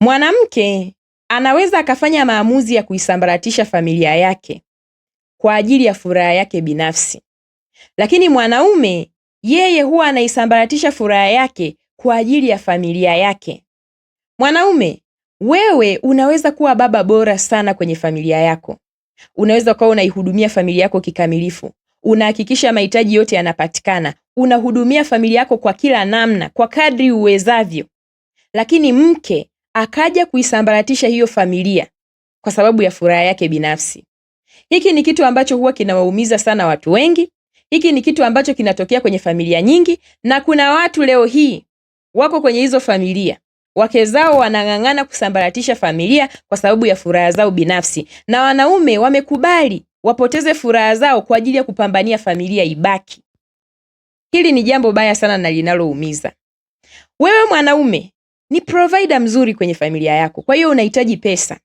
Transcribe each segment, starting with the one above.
Mwanamke anaweza akafanya maamuzi ya kuisambaratisha familia yake kwa ajili ya furaha yake binafsi, lakini mwanaume yeye huwa anaisambaratisha furaha yake kwa ajili ya familia yake. Mwanaume, wewe unaweza kuwa baba bora sana kwenye familia yako. Unaweza kuwa unaihudumia familia yako kikamilifu, unahakikisha mahitaji yote yanapatikana, unahudumia familia yako kwa kila namna, kwa kadri uwezavyo, lakini mke akaja kuisambaratisha hiyo familia kwa sababu ya furaha yake binafsi. Hiki ni kitu ambacho huwa kinawaumiza sana watu wengi. Hiki ni kitu ambacho kinatokea kwenye familia nyingi, na kuna watu leo hii wako kwenye hizo familia, wake zao wanang'ang'ana kusambaratisha familia kwa sababu ya furaha zao binafsi, na wanaume wamekubali wapoteze furaha zao kwa ajili ya kupambania familia ibaki. Hili ni jambo baya sana na linaloumiza. Wewe mwanaume ni provider mzuri kwenye familia yako, kwa hiyo unahitaji pesa.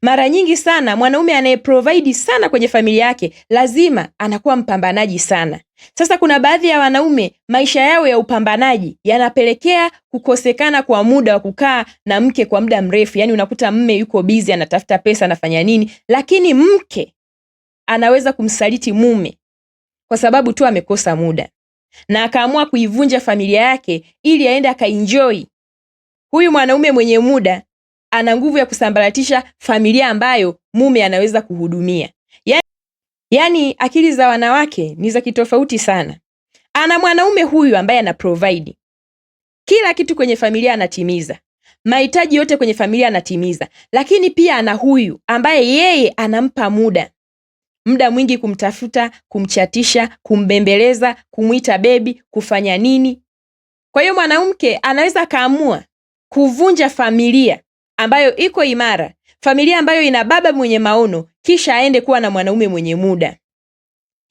Mara nyingi sana mwanaume anayeprovide sana kwenye familia yake lazima anakuwa mpambanaji sana. Sasa kuna baadhi ya wanaume maisha yao ya upambanaji yanapelekea kukosekana kwa muda wa kukaa na mke kwa muda mrefu. Yaani unakuta mme yuko busy anatafuta pesa, anafanya nini, lakini mke anaweza kumsaliti mume kwa sababu tu amekosa muda, na akaamua kuivunja familia yake ili aende akaenjoy. Huyu mwanaume mwenye muda ana nguvu ya kusambaratisha familia ambayo mume anaweza kuhudumia. Yaani akili za wanawake ni za kitofauti sana. Ana mwanaume huyu ambaye ana provide kila kitu kwenye familia, anatimiza mahitaji yote kwenye familia, anatimiza, lakini pia ana huyu ambaye yeye anampa muda mwingi kumtafuta, kumchatisha, kumbembeleza, kumuita baby, kufanya nini. Kwa hiyo mwanamke anaweza kaamua kuvunja familia ambayo iko imara, familia ambayo ina baba mwenye maono, kisha aende kuwa na mwanaume mwenye muda.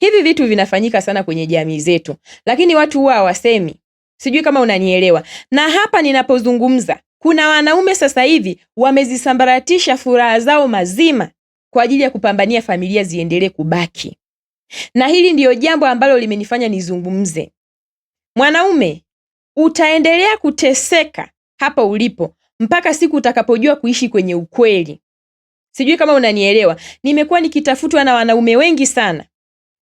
Hivi vitu vinafanyika sana kwenye jamii zetu, lakini watu huwa hawasemi. Sijui kama unanielewa. Na hapa ninapozungumza, kuna wanaume sasa hivi wamezisambaratisha furaha zao mazima kwa ajili ya kupambania familia ziendelee kubaki. Na hili ndiyo jambo ambalo limenifanya nizungumze. Mwanaume, utaendelea kuteseka hapa ulipo mpaka siku utakapojua kuishi kwenye ukweli. Sijui kama unanielewa. Nimekuwa nikitafutwa na wanaume wengi sana.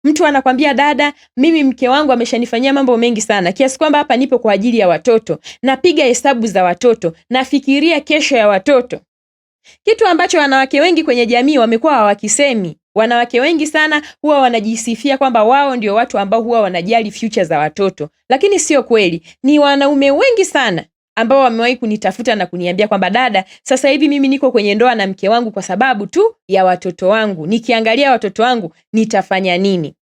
Mtu anakwambia, dada, mimi mke wangu ameshanifanyia mambo mengi sana, kiasi kwamba hapa nipo kwa ajili ya watoto, napiga hesabu za watoto, nafikiria kesho ya watoto. Kitu ambacho wanawake wengi kwenye jamii wamekuwa hawakisemi. Wanawake wengi sana huwa wanajisifia kwamba wao ndio watu ambao huwa wanajali future za watoto, lakini sio kweli. Ni wanaume wengi sana ambao wamewahi kunitafuta na kuniambia kwamba, dada, sasa hivi mimi niko kwenye ndoa na mke wangu kwa sababu tu ya watoto wangu, nikiangalia watoto wangu nitafanya nini.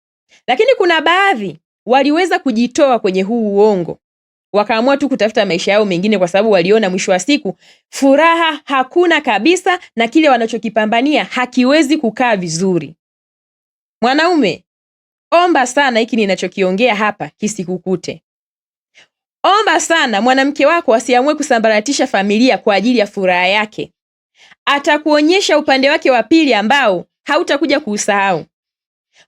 Lakini kuna baadhi waliweza kujitoa kwenye huu uongo, wakaamua tu kutafuta maisha yao mengine, kwa sababu waliona mwisho wa siku furaha hakuna kabisa, na kile wanachokipambania hakiwezi kukaa vizuri. Mwanaume, omba sana hiki ninachokiongea hapa kisikukute. Omba sana mwanamke wako asiamue kusambaratisha familia kwa ajili ya furaha yake. Atakuonyesha upande wake wa pili ambao hautakuja kuusahau.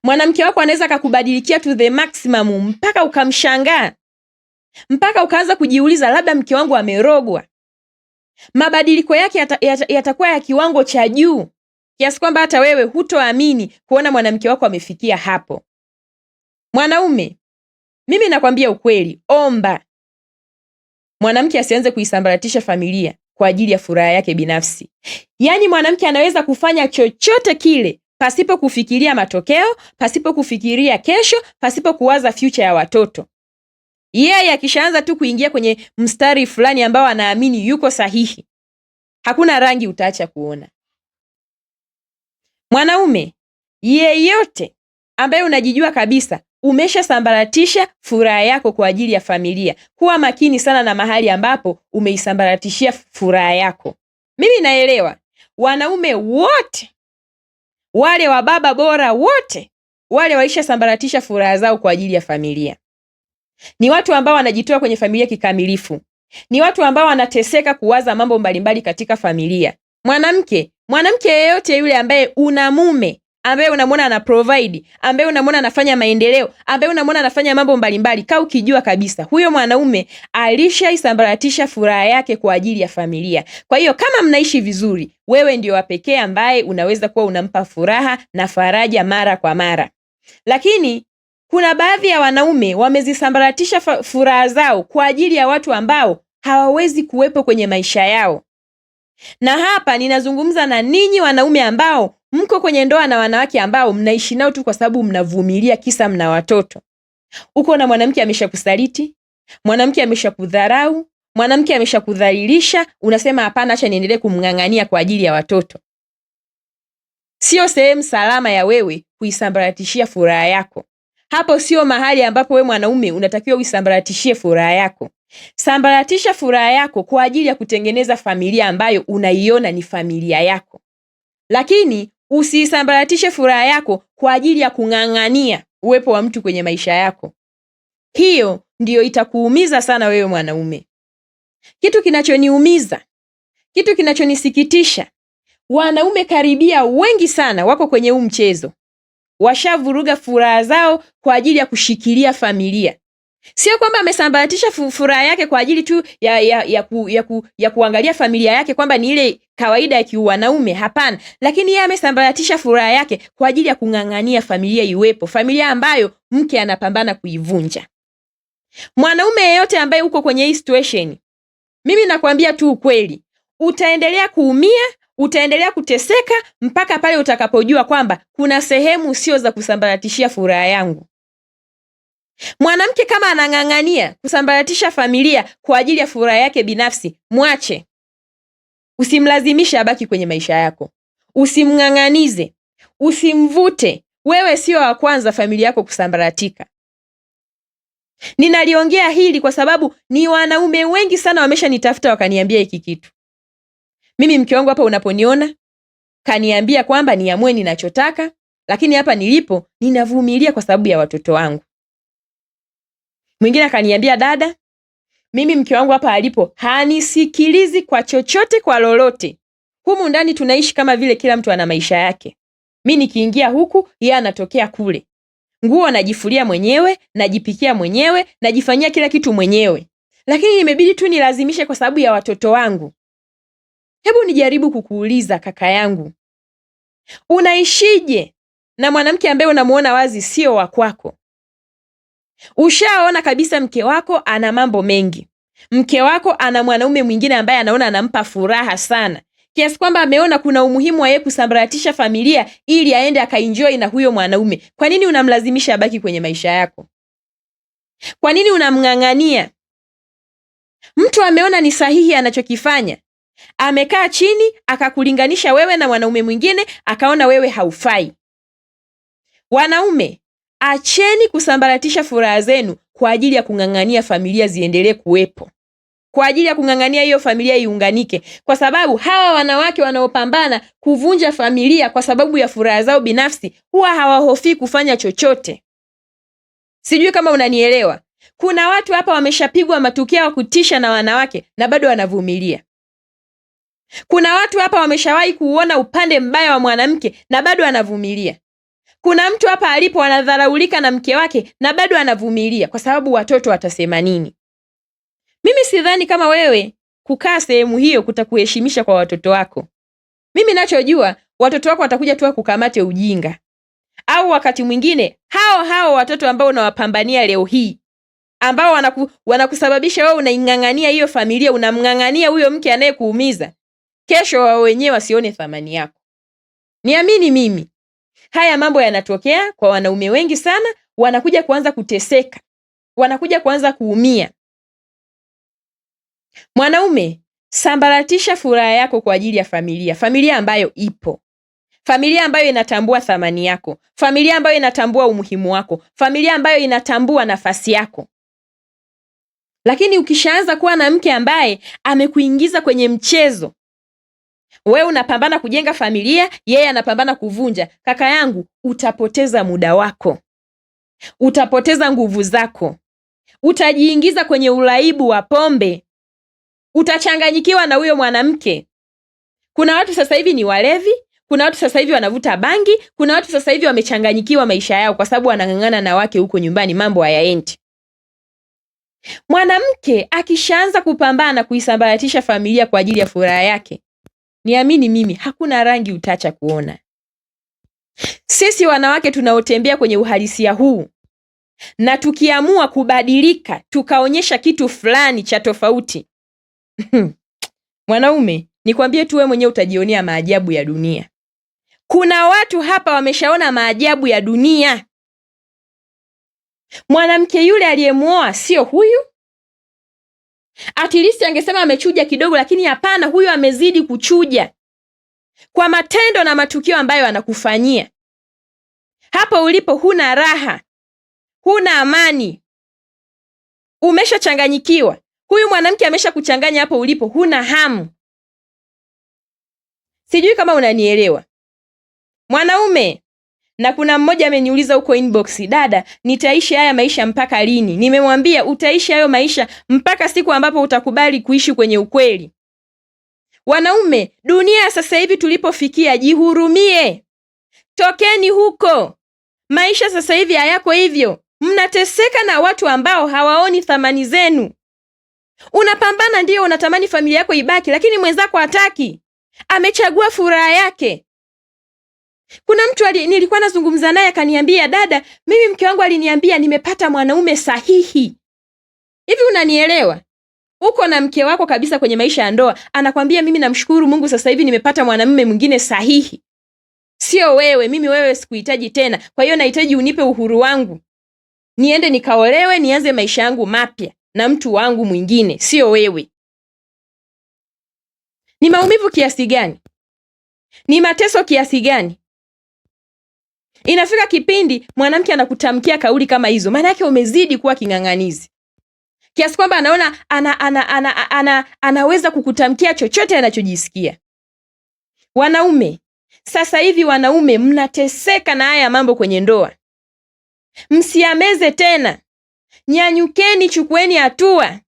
Mwanamke wako anaweza akakubadilikia to the maximum mpaka ukamshangaa, mpaka ukaanza kujiuliza, labda mke wangu amerogwa. Mabadiliko yake yatakuwa ya kiwango cha juu kiasi kwamba hata wewe hutoamini kuona mwanamke wako amefikia hapo. Mwanaume, mimi nakwambia ukweli, omba. Mwanamke asianze kuisambaratisha familia kwa ajili ya furaha yake binafsi. Yaani mwanamke anaweza kufanya chochote kile pasipo kufikiria matokeo, pasipo kufikiria kesho, pasipo kuwaza future ya watoto. Yeye akishaanza tu kuingia kwenye mstari fulani ambao anaamini yuko sahihi, hakuna rangi utaacha kuona. Mwanaume yeyote ambaye unajijua kabisa umesha sambaratisha furaha yako kwa ajili ya familia, kuwa makini sana na mahali ambapo umeisambaratishia furaha yako. Mimi naelewa wanaume wote wale wa baba bora wote wale waisha sambaratisha furaha zao kwa ajili ya familia. Ni watu ambao wanajitoa kwenye familia kikamilifu. Ni watu ambao wanateseka kuwaza mambo mbalimbali katika familia. Mwanamke yeyote yule ambaye una mume ambaye unamwona ana provide, ambaye unamwona anafanya maendeleo, ambaye unamwona anafanya mambo mbalimbali, kaa ukijua kabisa huyo mwanaume alishaisambaratisha furaha yake kwa ajili ya familia. Kwa hiyo kama mnaishi vizuri, wewe ndio wa pekee ambaye unaweza kuwa unampa furaha na faraja mara kwa mara. Lakini kuna baadhi ya wanaume wamezisambaratisha furaha zao kwa ajili ya watu ambao hawawezi kuwepo kwenye maisha yao. Na hapa ninazungumza na ninyi wanaume ambao mko kwenye ndoa na wanawake ambao mnaishi nao tu kwa sababu mnavumilia kisa mna watoto. Uko na mwanamke ameshakusaliti, mwanamke ameshakudharau, mwanamke ameshakudhalilisha, unasema hapana, acha niendelee kumng'ang'ania kwa ajili ya watoto. Sio sehemu salama ya wewe kuisambaratishia furaha yako. Hapo sio mahali ambapo wewe mwanaume unatakiwa uisambaratishie furaha yako. Sambaratisha furaha yako kwa ajili ya kutengeneza familia ambayo unaiona ni familia yako. Lakini usisambaratishe furaha yako kwa ajili ya kung'ang'ania uwepo wa mtu kwenye maisha yako. Hiyo ndiyo itakuumiza sana wewe mwanaume. Kitu kinachoniumiza, kitu kinachonisikitisha, wanaume karibia wengi sana wako kwenye huu mchezo. Washavuruga furaha zao kwa ajili ya kushikilia familia. Sio kwamba amesambaratisha furaha yake kwa ajili tu ya kuangalia familia yake kwamba ni ile kawaida ya kiwanaume, hapana. Lakini yeye amesambaratisha furaha yake kwa ajili ya kung'ang'ania familia iwepo, familia ambayo mke anapambana kuivunja. Mwanaume yeyote ambaye uko kwenye hii situation, mimi nakwambia tu ukweli, utaendelea kuumia, utaendelea kuteseka mpaka pale utakapojua kwamba kuna sehemu sio za kusambaratishia furaha yangu. Mwanamke kama anang'ang'ania kusambaratisha familia kwa ajili ya furaha yake binafsi, mwache. Usimlazimisha abaki kwenye maisha yako. Usimng'ang'anize, usimvute. Wewe sio wa kwanza familia yako kusambaratika. Ninaliongea hili kwa sababu ni wanaume wengi sana wameshanitafuta wakaniambia hiki kitu. Mimi mke wangu hapa unaponiona kaniambia kwamba niamue ninachotaka, lakini hapa nilipo ninavumilia kwa sababu ya watoto wangu. Mwingine akaniambia, dada, mimi mke wangu hapa alipo hanisikilizi kwa chochote, kwa lolote. Humu ndani tunaishi kama vile kila mtu ana maisha yake. Mimi nikiingia huku, yeye anatokea kule. Nguo najifulia mwenyewe, najipikia mwenyewe, najifanyia kila kitu mwenyewe. Lakini imebidi tu nilazimishe kwa sababu ya watoto wangu. Hebu nijaribu kukuuliza kaka yangu, unaishije na mwanamke ambaye unamuona wazi sio wa kwako? Ushaona kabisa mke wako ana mambo mengi. Mke wako ana mwanaume mwingine ambaye anaona anampa furaha sana, kiasi kwamba ameona kuna umuhimu wa yeye kusambaratisha familia ili aende akaenjoy na huyo mwanaume. Kwa nini unamlazimisha abaki kwenye maisha yako? Kwa nini unamng'ang'ania? Mtu ameona ni sahihi anachokifanya. Amekaa chini akakulinganisha wewe na mwanaume mwingine, akaona wewe haufai. Wanaume, acheni kusambaratisha furaha zenu kwa ajili ya kung'ang'ania familia ziendelee kuwepo, kwa ajili ya kung'ang'ania hiyo familia iunganike, kwa sababu hawa wanawake wanaopambana kuvunja familia kwa sababu ya furaha zao binafsi huwa hawahofii kufanya chochote. Sijui kama unanielewa. Kuna watu hapa wameshapigwa matukio ya kutisha na wanawake na bado wanavumilia. Kuna watu hapa wameshawahi kuona upande mbaya wa mwanamke na bado anavumilia. Kuna mtu hapa alipo anadharaulika na mke wake na bado anavumilia kwa sababu watoto watasema nini? Mimi sidhani kama wewe kukaa sehemu hiyo kutakuheshimisha kwa watoto wako. Mimi nachojua watoto wako watakuja tu kukamate ujinga. Au wakati mwingine hao watoto ambao unawapambania leo hii, ambao wanakusababisha wewe unaing'ang'ania hiyo familia, unamng'ang'ania huyo mke anayekuumiza, kesho wao wenyewe wasione thamani yako. Niamini mimi, haya mambo yanatokea kwa wanaume wengi sana, wanakuja kuanza kuteseka, wanakuja kuanza kuumia. Mwanaume, sambaratisha furaha yako kwa ajili ya familia ambayo ipo. Familia ambayo inatambua thamani yako, familia ambayo inatambua umuhimu wako, familia ambayo inatambua nafasi yako. Lakini ukishaanza kuwa na mke ambaye amekuingiza kwenye mchezo, wewe unapambana kujenga familia, yeye anapambana kuvunja, kaka yangu, utapoteza muda wako, utapoteza nguvu zako, utajiingiza kwenye uraibu wa pombe, utachanganyikiwa na huyo mwanamke. Kuna watu sasa hivi ni walevi, Kuna watu sasa hivi wanavuta bangi, kuna watu sasa hivi wamechanganyikiwa maisha yao kwa sababu wanang'ang'ana na wake huko nyumbani, mambo hayaendi. Mwanamke akishaanza kupambana kuisambaratisha familia kwa ajili ya furaha yake, niamini mimi, hakuna rangi utacha kuona. Sisi wanawake tunaotembea kwenye uhalisia huu na tukiamua kubadilika, tukaonyesha kitu fulani cha tofauti mwanaume, nikwambie tu wewe mwenyewe utajionea maajabu ya dunia. Kuna watu hapa wameshaona maajabu ya dunia. Mwanamke yule aliyemuoa sio huyu. At least angesema amechuja kidogo, lakini hapana, huyu amezidi kuchuja kwa matendo na matukio ambayo anakufanyia. Hapo ulipo huna raha, huna amani, umeshachanganyikiwa. Huyu mwanamke ameshakuchanganya hapo ulipo, huna hamu. Sijui kama unanielewa mwanaume. Na kuna mmoja ameniuliza huko inbox, dada, nitaishi haya maisha mpaka lini? Nimemwambia utaishi hayo maisha mpaka siku ambapo utakubali kuishi kwenye ukweli. Wanaume, dunia sasa hivi tulipofikia, jihurumie. Tokeni huko. Maisha sasa hivi hayako hivyo. Mnateseka na watu ambao hawaoni thamani zenu. Unapambana, ndio unatamani familia yako ibaki, lakini mwenzako hataki. Amechagua furaha yake. Kuna mtu nilikuwa nazungumza naye akaniambia, dada, mimi mke wangu aliniambia nimepata mwanaume sahihi. Hivi unanielewa? Uko na mke wako kabisa kwenye maisha ya ndoa, anakwambia mimi namshukuru Mungu sasa hivi nimepata mwanamume mwingine sahihi. Sio wewe, mimi wewe sikuhitaji tena. Kwa hiyo nahitaji unipe uhuru wangu. Niende nikaolewe, nianze maisha yangu mapya na mtu wangu mwingine, sio wewe. Ni maumivu kiasi gani? Ni mateso kiasi gani? Inafika kipindi mwanamke anakutamkia kauli kama hizo, maana yake umezidi kuwa king'ang'anizi. Kiasi kwamba anaona anaweza kukutamkia chochote anachojisikia. Wanaume, sasa hivi wanaume mnateseka na haya mambo kwenye ndoa. Msiameze tena. Nyanyukeni, chukueni hatua.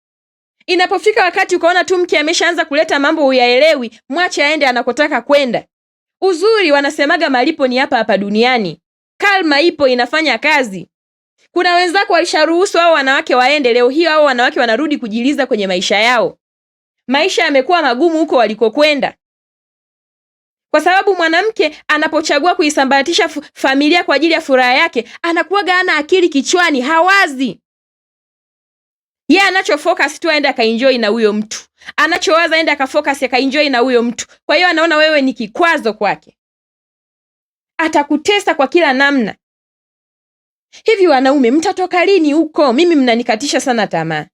Inapofika wakati ukaona tu mke ameshaanza kuleta mambo huyaelewi, mwache aende anakotaka kwenda. Uzuri wanasemaga malipo ni hapa hapa duniani. Kalma ipo, inafanya kazi. Kuna wenzako walisharuhusu hao wanawake waende, leo hii hao wanawake wanarudi kujiliza kwenye maisha yao. Maisha yamekuwa magumu huko walikokwenda. Kwa sababu mwanamke anapochagua kuisambaratisha familia kwa ajili ya furaha yake, anakuwaga hana akili kichwani, hawazi. Yeye anachofocus tu aende akaenjoy na huyo mtu. Anachowaza aende akafocus akaenjoy na huyo mtu. Kwa hiyo anaona wewe ni kikwazo kwake. Atakutesa kwa kila namna. Hivi wanaume, mtatoka lini huko? Mimi mnanikatisha sana tamaa.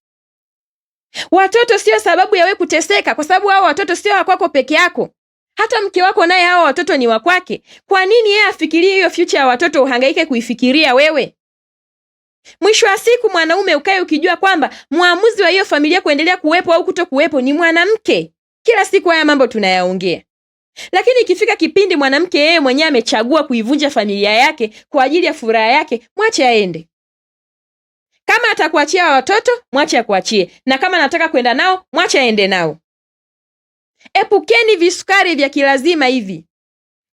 Watoto sio sababu ya wewe kuteseka, kwa sababu hao watoto sio wako peke yako. Hata mke wako naye hao watoto ni wakwake. Kwa nini yeye afikirie hiyo future ya watoto uhangaike kuifikiria wewe? Mwisho wa siku mwanaume ukae ukijua kwamba muamuzi wa hiyo familia kuendelea kuwepo au kutokuwepo ni mwanamke. Kila siku haya mambo tunayaongea. Lakini ikifika kipindi mwanamke yeye mwenyewe amechagua kuivunja familia yake kwa ajili ya furaha yake, mwache aende. Kama atakuachia watoto, mwache akuachie. Na kama anataka kwenda nao, mwache aende nao. Epukeni visukari vya kilazima hivi.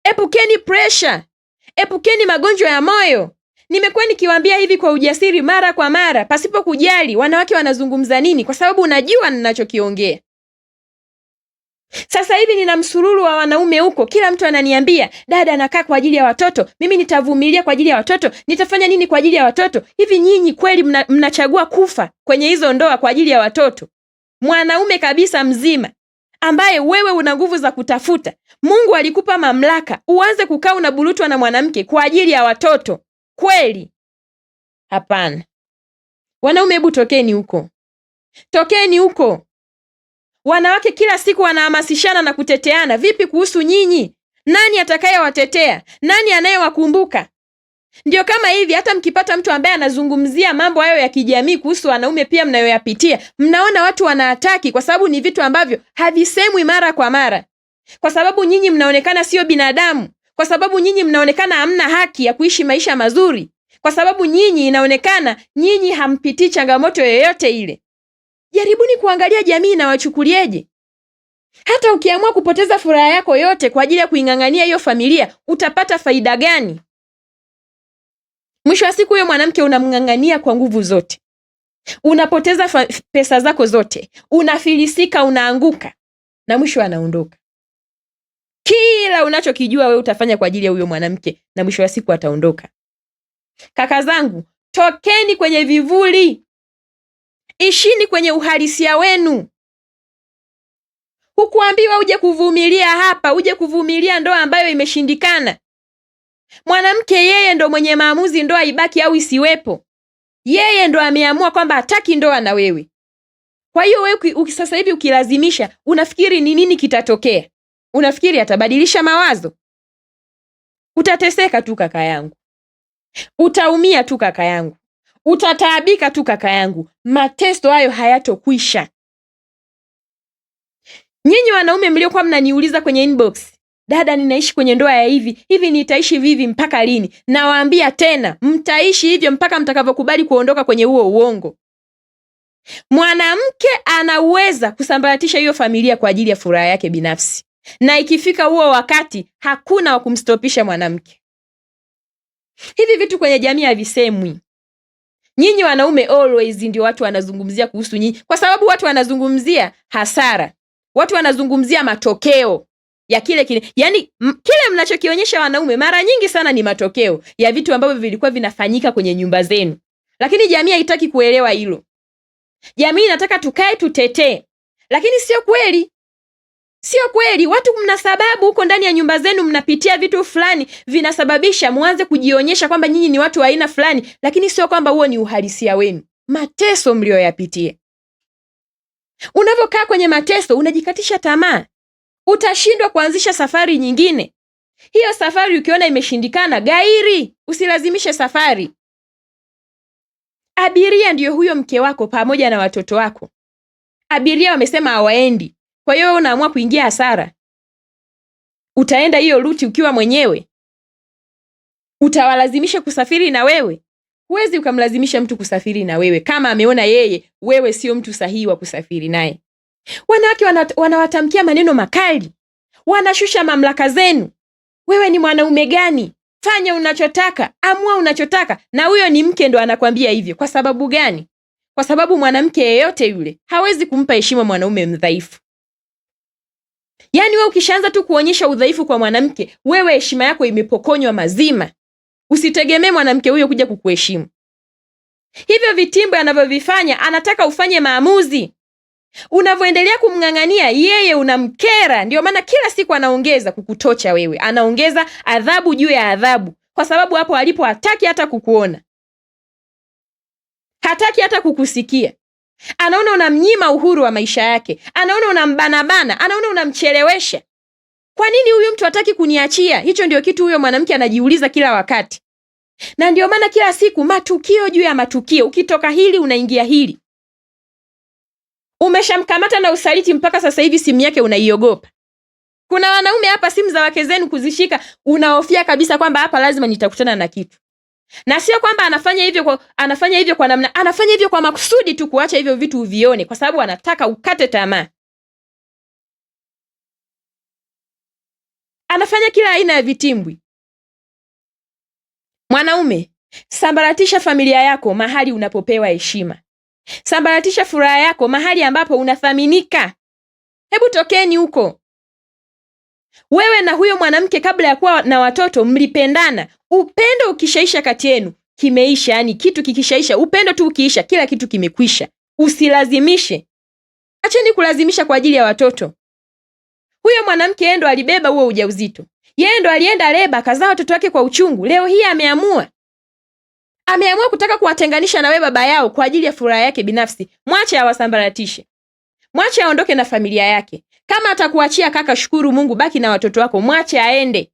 Epukeni pressure. Epukeni magonjwa ya moyo. Nimekuwa nikiwaambia hivi kwa ujasiri mara kwa mara, pasipo kujali wanawake wanazungumza nini, kwa sababu unajua ninachokiongea. Sasa hivi nina msururu wa wanaume huko, kila mtu ananiambia, dada anakaa kwa ajili ya watoto, mimi nitavumilia kwa ajili ya watoto, nitafanya nini kwa ajili ya watoto. Hivi nyinyi kweli mnachagua kufa kwenye hizo ndoa kwa ajili ya watoto? Mwanaume kabisa mzima ambaye wewe una nguvu za kutafuta, Mungu alikupa mamlaka, uanze kukaa unabulutwa na mwanamke kwa ajili ya watoto? Kweli? Hapana. Wanaume, hebu tokeni huko. Tokeni huko. Wanawake kila siku wanahamasishana na kuteteana. Vipi kuhusu nyinyi? Nani atakayewatetea? Nani anayewakumbuka? Ndio kama hivi, hata mkipata mtu ambaye anazungumzia mambo hayo ya kijamii kuhusu wanaume pia mnayoyapitia, mnaona watu wanaataki, kwa sababu ni vitu ambavyo havisemwi mara kwa mara. Kwa sababu nyinyi mnaonekana sio binadamu. Kwa sababu nyinyi mnaonekana hamna haki ya kuishi maisha mazuri. Kwa sababu nyinyi inaonekana nyinyi hampitii changamoto yoyote ile. Jaribuni kuangalia jamii inawachukulieje. Hata ukiamua kupoteza furaha yako yote kwa ajili ya kuing'ang'ania hiyo familia, utapata faida gani? Mwisho wa siku huyo mwanamke unamng'ang'ania kwa nguvu zote, unapoteza pesa zako zote, unafilisika, unaanguka, na mwisho anaondoka. Kila unachokijua wewe utafanya kwa ajili ya huyo mwanamke, na mwisho wa siku ataondoka. Kaka zangu, tokeni kwenye vivuli, ishini kwenye uhalisia wenu. Hukuambiwa uje kuvumilia hapa, uje kuvumilia ndoa ambayo imeshindikana. Mwanamke yeye ndo mwenye maamuzi ndoa ibaki au isiwepo. Yeye ndo ameamua kwamba hataki ndoa na wewe. Kwa hiyo wewe sasa hivi ukilazimisha, unafikiri ni nini kitatokea? Unafikiri atabadilisha mawazo? Utateseka tu kaka yangu, utaumia tu kaka yangu, utataabika tu kaka yangu. Mateso hayo hayatokwisha. Nyinyi wanaume mliokuwa mnaniuliza kwenye inbox, dada, ninaishi kwenye ndoa ya hivi nitaishi vivi mpaka lini? Nawaambia tena, mtaishi hivyo mpaka mtakavyokubali kuondoka kwenye huo uongo. Mwanamke anaweza kusambaratisha hiyo familia kwa ajili ya furaha yake binafsi, na ikifika huo wakati hakuna wa kumstopisha mwanamke. Hivi vitu kwenye jamii havisemwi. Nyinyi wanaume always ndio watu wanazungumzia kuhusu nyinyi, kwa sababu watu wanazungumzia hasara, watu wanazungumzia matokeo ya kile. Yani kile mnachokionyesha wanaume mara nyingi sana ni matokeo ya vitu ambavyo vilikuwa vinafanyika kwenye nyumba zenu, lakini jamii haitaki kuelewa hilo. Jamii inataka tukae tutetee, lakini sio kweli. Sio kweli. Watu mna sababu huko ndani ya nyumba zenu mnapitia vitu fulani vinasababisha muanze kujionyesha kwamba nyinyi ni watu wa aina fulani, lakini sio kwamba huo ni uhalisia wenu. Mateso mlioyapitia. Unavyokaa kwenye mateso unajikatisha tamaa. Utashindwa kuanzisha safari nyingine. Hiyo safari ukiona imeshindikana, gairi, usilazimishe safari. Abiria ndiyo huyo mke wako pamoja na watoto wako. Abiria wamesema hawaendi. Kwa hiyo unaamua kuingia hasara. Utaenda hiyo ruti ukiwa mwenyewe? Utawalazimisha kusafiri na wewe? Huwezi ukamlazimisha mtu kusafiri na wewe kama ameona wewe sio mtu sahihi wa kusafiri naye. Wanawake wanawatamkia maneno makali, wanashusha mamlaka zenu. Wewe ni mwanaume gani? Fanya unachotaka, amua unachotaka. Na huyo ni mke ndo anakwambia hivyo. Kwa sababu gani? Kwa sababu mwanamke yeyote yule hawezi kumpa heshima mwanaume mdhaifu. Yaani wewe ukishaanza tu kuonyesha udhaifu kwa mwanamke, wewe heshima yako imepokonywa mazima. Usitegemee mwanamke huyo kuja kukuheshimu. Hivyo vitimbo anavyovifanya, anataka ufanye maamuzi. Unavyoendelea kumng'ang'ania yeye unamkera. Ndio maana kila siku anaongeza kukutocha wewe, anaongeza adhabu juu ya adhabu, kwa sababu hapo alipo hataki hata kukuona, hataki hata kukusikia. Anaona unamnyima uhuru wa maisha yake, anaona unambanabana, anaona unamchelewesha. Kwa nini huyu mtu hataki kuniachia? Hicho ndio kitu huyo mwanamke anajiuliza kila wakati. Na ndio maana kila siku matukio juu ya matukio, ukitoka hili unaingia hili. Umeshamkamata na usaliti mpaka sasa hivi simu yake unaiogopa. Kuna wanaume hapa simu za wake zenu kuzishika unahofia kabisa kwamba hapa lazima nitakutana na kitu. Na sio kwamba anafanya hivyo kwa namna, anafanya hivyo kwa makusudi tu kuacha hivyo vitu uvione, kwa sababu anataka ukate tamaa. Anafanya kila aina ya vitimbwi. Mwanaume, sambaratisha familia yako mahali unapopewa heshima. Sambaratisha furaha yako mahali ambapo unathaminika. Hebu tokeni huko. Wewe na huyo mwanamke kabla ya kuwa na watoto mlipendana. Upendo ukishaisha kati yenu, kimeisha. Yani kitu kikishaisha, upendo tu ukiisha, kila kitu kimekwisha. Usilazimishe. Acheni kulazimisha kwa ajili ya watoto. Huyo mwanamke yeye ndo alibeba huo ujauzito. Yeye ndo alienda leba akazaa watoto wake kwa uchungu. Leo hii ameamua kutaka kuwatenganisha na wewe baba yao kwa ajili ya furaha yake binafsi. Mwache awasambaratishe. Mwache aondoke na familia yake. Kama atakuachia kaka, shukuru Mungu, baki na watoto wako, mwache aende.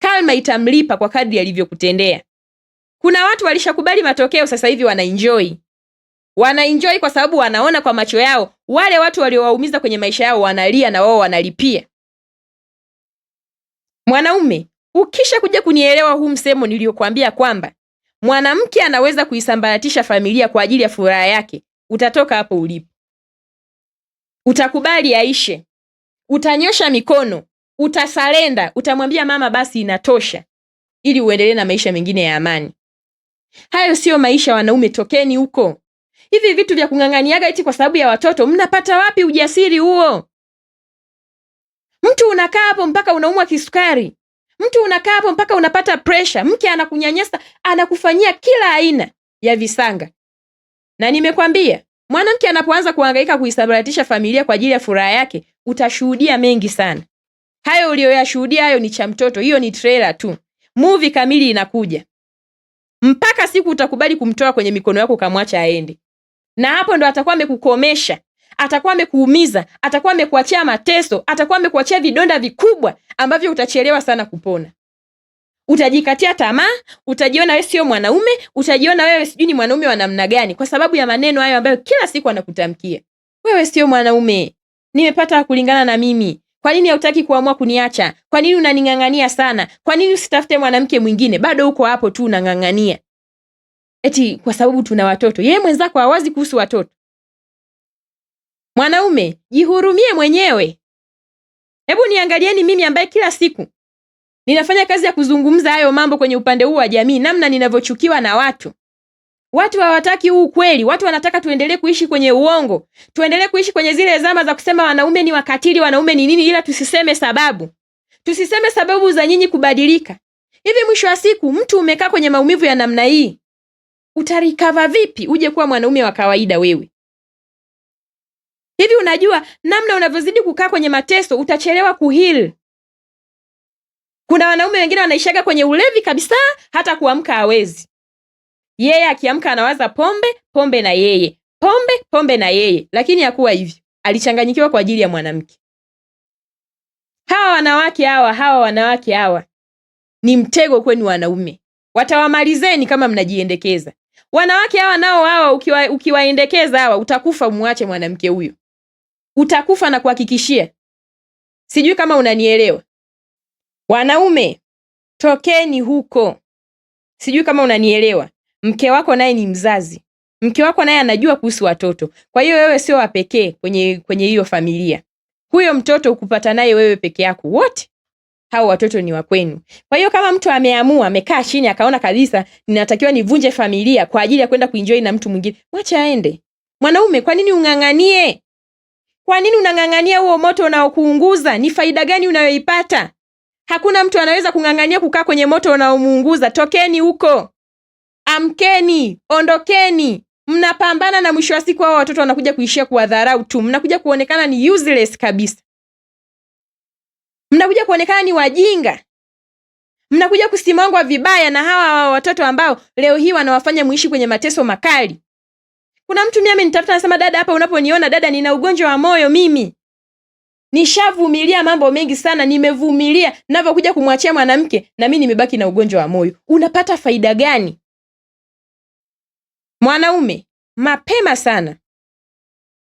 Kalma itamlipa kwa kadri alivyokutendea. Kuna watu walishakubali matokeo, sasa hivi wanaenjoy. Wanaenjoy kwa sababu wanaona kwa macho yao wale watu waliowaumiza kwenye maisha yao wanalia na wao wanalipia. Mwanaume, ukisha kuja kunielewa huu msemo niliokuambia kwamba mwanamke anaweza kuisambaratisha familia kwa ajili ya furaha yake, utatoka hapo ulipo. Utakubali aishe. utanyosha mikono, utasalenda, utamwambia mama basi inatosha, ili uendelee na maisha mengine ya amani. Hayo sio maisha wanaume, tokeni huko. Hivi vitu vya kung'ang'aniaga eti kwa sababu ya watoto, mnapata wapi ujasiri huo? Mtu unakaa hapo mpaka unaumwa kisukari. Mtu unakaa hapo mpaka unapata pressure. Mke anakunyanyasa, anakufanyia kila aina ya visanga. Na nimekwambia, mwanamke anapoanza kuhangaika kuisambaratisha familia kwa ajili ya furaha yake, utashuhudia mengi sana. Hayo uliyoyashuhudia hayo ni cha mtoto, hiyo ni trailer tu. Movie kamili inakuja. Mpaka siku utakubali kumtoa kwenye mikono yako ukamwacha aende. Na hapo ndo atakuwa amekukomesha, atakuwa amekuumiza, atakuwa amekuachia mateso, atakuwa amekuachia vidonda vikubwa ambavyo utachelewa sana kupona. Utajikatia tamaa, utajiona wewe sio mwanaume, utajiona wewe sijui ni mwanaume wa namna gani kwa sababu ya maneno hayo ambayo kila siku anakutamkia. Wewe sio mwanaume. Nimepata kulingana na mimi. Kwa nini hautaki kuamua kuniacha? Kwa nini unaning'ang'ania sana? Kwa nini usitafute mwanamke mwingine? Bado uko hapo tu unang'ang'ania. Eti kwa sababu tuna watoto. Yeye mwenzako hawazi kuhusu watoto. Mwanaume, jihurumie mwenyewe. Hebu niangalieni mimi ambaye kila siku ninafanya kazi ya kuzungumza hayo mambo kwenye upande huu wa jamii, namna ninavyochukiwa na watu. Watu hawataki huu kweli. Watu wanataka tuendelee kuishi kwenye uongo. Tuendelee kuishi kwenye zile zama za kusema wanaume ni wakatili, wanaume ni nini, ila tusiseme sababu. Tusiseme sababu za nyinyi kubadilika. Hivi mwisho wa siku mtu umekaa kwenye maumivu ya namna hii, utarikava vipi uje kuwa mwanaume wa kawaida wewe? Hivi unajua namna unavyozidi kukaa kwenye mateso utachelewa kuheal. Kuna wanaume wengine wanaishaga kwenye ulevi kabisa, hata kuamka hawezi. Yeye akiamka anawaza pombe, pombe na yeye. Pombe, pombe na yeye. Lakini hakuwa hivyo. Alichanganyikiwa kwa ajili ya mwanamke. Hawa wanawake hawa ni mtego kwenu wanaume. Watawamalizeni kama mnajiendekeza. Wanawake hawa nao hawa ukiwaendekeza hawa utakufa, muache mwanamke huyo. Utakufa na kuhakikishia. Sijui kama unanielewa. Wanaume, tokeni huko. Sijui kama unanielewa. Mke wako naye ni mzazi. Mke wako naye anajua kuhusu watoto. Kwa hiyo wewe sio wa pekee kwenye hiyo familia. Huyo mtoto ukupata naye wewe peke yako. Wote hao watoto ni wa kwenu. Kwa hiyo kama mtu ameamua, amekaa chini akaona kabisa ninatakiwa nivunje familia kwa ajili ya kwenda kuenjoy na mtu mwingine, mwacha aende. Mwanaume, kwa nini ung'ang'anie? Kwa nini unang'ang'ania huo moto unaokuunguza? Ni faida gani unayoipata? Hakuna mtu anaweza kung'ang'ania kukaa kwenye moto unaomuunguza. Tokeni huko. Amkeni, ondokeni. Mnapambana na mwisho wa siku hao watoto wanakuja kuishia kuwadharau tu. Mnakuja kuonekana ni useless kabisa. Mnakuja kuonekana ni wajinga. Mnakuja kusimangwa vibaya na hawa watoto ambao leo hii wanawafanya muishi kwenye mateso makali. Kuna mtu mimi amenitafuta anasema, dada, hapa unaponiona dada, nina ugonjwa wa moyo mimi. Nishavumilia mambo mengi sana, nimevumilia. Ninapokuja kumwachia mwanamke na mimi nimebaki na ugonjwa wa moyo. Unapata faida gani? Mwanaume, mapema sana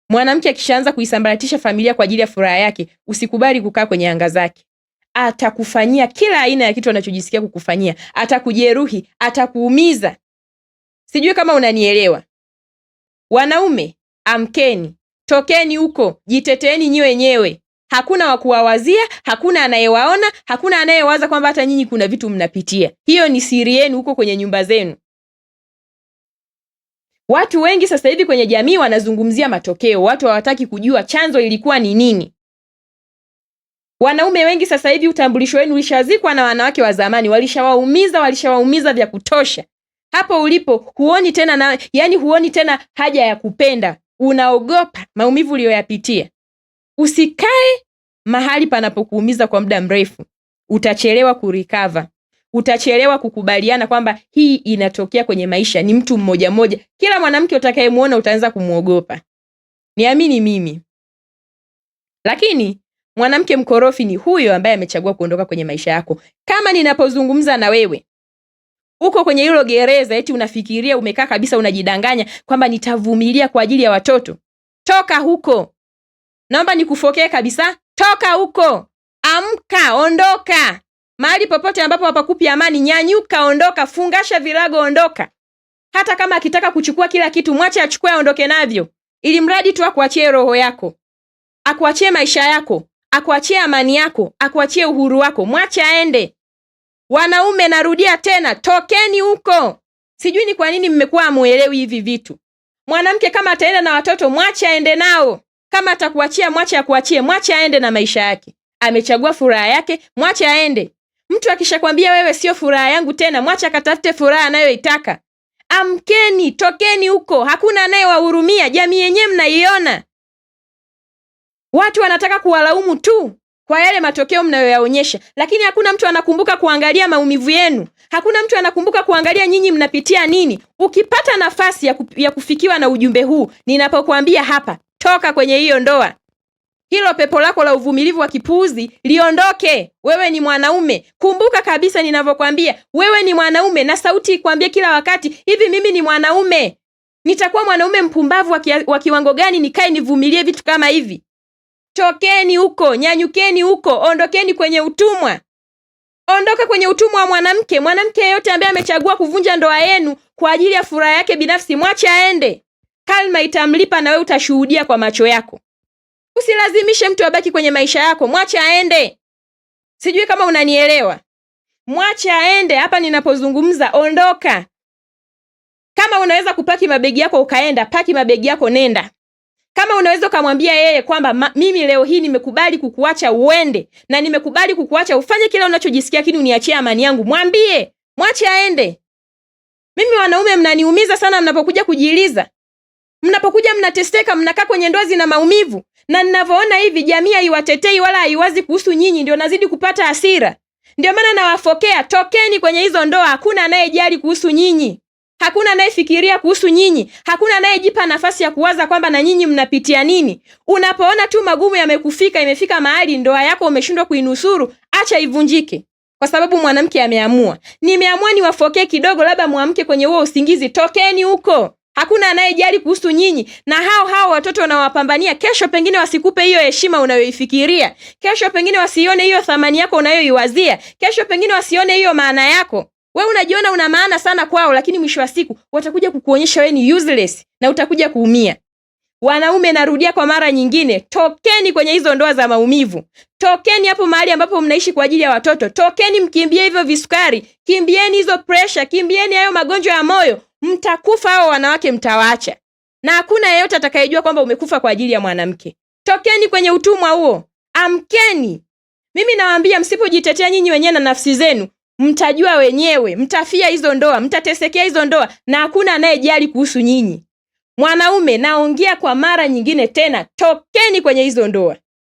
mwanamke akishaanza kuisambaratisha familia kwa ajili ya furaha yake, usikubali kukaa kwenye anga zake. Atakufanyia kila aina ya kitu anachojisikia kukufanyia. Atakujeruhi, atakuumiza. Sijui kama unanielewa. Wanaume, amkeni. Tokeni huko, jiteteeni nyi wenyewe. Hakuna wa kuwawazia, hakuna anayewaona, hakuna anayewaza kwamba hata nyinyi kuna vitu mnapitia. Hiyo ni siri yenu huko kwenye nyumba zenu. Watu wengi sasa hivi kwenye jamii wanazungumzia matokeo. Watu hawataki kujua chanzo ilikuwa ni nini. Wanaume wengi sasa hivi utambulisho wenu ulishazikwa na wanawake wa zamani. Walishawaumiza vya kutosha. Hapo ulipo huoni tena haja ya kupenda. Unaogopa maumivu uliyoyapitia. Usikae mahali panapokuumiza kwa muda mrefu. Utachelewa kurecover. Utachelewa kukubaliana kwamba hii inatokea kwenye maisha, ni mtu mmoja mmoja. Kila mwanamke utakayemuona utaanza kumuogopa. Niamini mimi. Lakini mwanamke mkorofi ni huyo ambaye amechagua kuondoka kwenye maisha yako. Kama ninapozungumza na wewe, uko kwenye hilo gereza, eti unafikiria umekaa kabisa, unajidanganya kwamba nitavumilia kwa ajili ya watoto. Toka huko. Naomba nikufokee kabisa. Toka huko. Amka, ondoka. Mahali popote ambapo hapakupi amani, nyanyuka, ondoka, fungasha virago, ondoka. Hata kama akitaka kuchukua kila kitu, mwache achukue, aondoke navyo. Ili mradi tu akuachie roho yako. Akuachie maisha yako. akuachie amani yako, akuachie uhuru wako, mwache aende. Wanaume, narudia tena, tokeni huko. Sijui ni kwa nini mmekuwa hamuelewi hivi vitu. Mwanamke kama ataenda na watoto, mwache aende nao. Kama atakuachia, mwache akuachie, mwache aende na maisha yake. Amechagua furaha yake, mwache aende. Mtu akishakwambia wewe sio furaha yangu tena, mwache akatafute furaha anayoitaka. Amkeni, tokeni huko. Hakuna anayewahurumia, jamii yenyewe mnaiona. Watu wanataka kuwalaumu tu kwa yale matokeo mnayoyaonyesha, lakini hakuna mtu anakumbuka kuangalia maumivu yenu. Hakuna mtu anakumbuka kuangalia nyinyi mnapitia nini. Ukipata nafasi ya kufikiwa na ujumbe huu, ninapokuambia hapa, toka kwenye hiyo ndoa. Hilo pepo lako la uvumilivu wa kipuuzi liondoke. Wewe ni mwanaume. Kumbuka kabisa ninavyokuambia, wewe ni mwanaume, na sauti ikwambie kila wakati, hivi mimi ni mwanaume. Nitakuwa mwanaume mpumbavu wa kiwango gani nikae nivumilie vitu kama hivi? Tokeni huko, nyanyukeni huko, ondokeni kwenye utumwa. Ondoka kwenye utumwa wa mwanamke. Mwanamke yeyote ambaye amechagua kuvunja ndoa yenu kwa ajili ya furaha yake binafsi, mwache aende. Kalma itamlipa na wewe utashuhudia kwa macho yako. Usilazimishe mtu abaki kwenye maisha yako, mwache aende. Sijui kama unanielewa. Mwache aende. Hapa ninapozungumza, ondoka. Kama unaweza kupaki mabegi yako ukaenda, paki mabegi yako, nenda. Kama unaweza kumwambia yeye kwamba mimi leo hii nimekubali kukuacha uende, na nimekubali kukuacha ufanye kila unachojisikia, lakini uniachie amani yangu, mwambie, mwache aende. Mimi wanaume mnaniumiza sana mnapokuja kujiuliza. Mnapokuja mnateseka, mnakaa kwenye ndoa zina maumivu, na ninavyoona hivi jamii haiwatetei wala haiwazi kuhusu nyinyi, ndio nazidi kupata hasira. Ndio maana nawafokea, tokeni kwenye hizo ndoa. Hakuna anayejali kuhusu nyinyi. Hakuna anayefikiria kuhusu nyinyi. Hakuna anayejipa nafasi ya kuwaza kwamba na nyinyi mnapitia nini. Unapoona tu magumu yamekufika, imefika mahali ndoa yako umeshindwa kuinusuru, acha ivunjike. Kwa sababu mwanamke ameamua. Nimeamua niwafokee kidogo, labda muamke kwenye huo usingizi. Tokeni huko. Hakuna anayejali kuhusu nyinyi, na hao watoto wanawapambania, kesho pengine wasikupe hiyo heshima unayoifikiria. Kesho pengine wasione hiyo thamani yako unayoiwazia. Kesho pengine wasione hiyo maana yako. Wewe unajiona una maana sana kwao, lakini mwisho wa siku watakuja kukuonyesha wewe ni useless na utakuja kuumia. Wanaume, narudia kwa mara nyingine, tokeni kwenye hizo ndoa za maumivu. Tokeni hapo mahali ambapo mnaishi kwa ajili ya watoto. Tokeni, mkimbie hivyo visukari, kimbieni hizo pressure, kimbieni hayo magonjwa ya moyo. Mtakufa, hao wanawake mtawaacha. Na hakuna yeyote atakayejua kwamba umekufa kwa ajili ya mwanamke. Tokeni kwenye utumwa huo. Amkeni. Mimi nawaambia, msipojitetea nyinyi wenyewe na nafsi zenu, mtajua wenyewe, mtafia hizo ndoa, mtatesekea hizo ndoa, na hakuna anayejali kuhusu nyinyi. Mwanaume, naongea kwa mara nyingine tena, tokeni kwenye hizo ndoa.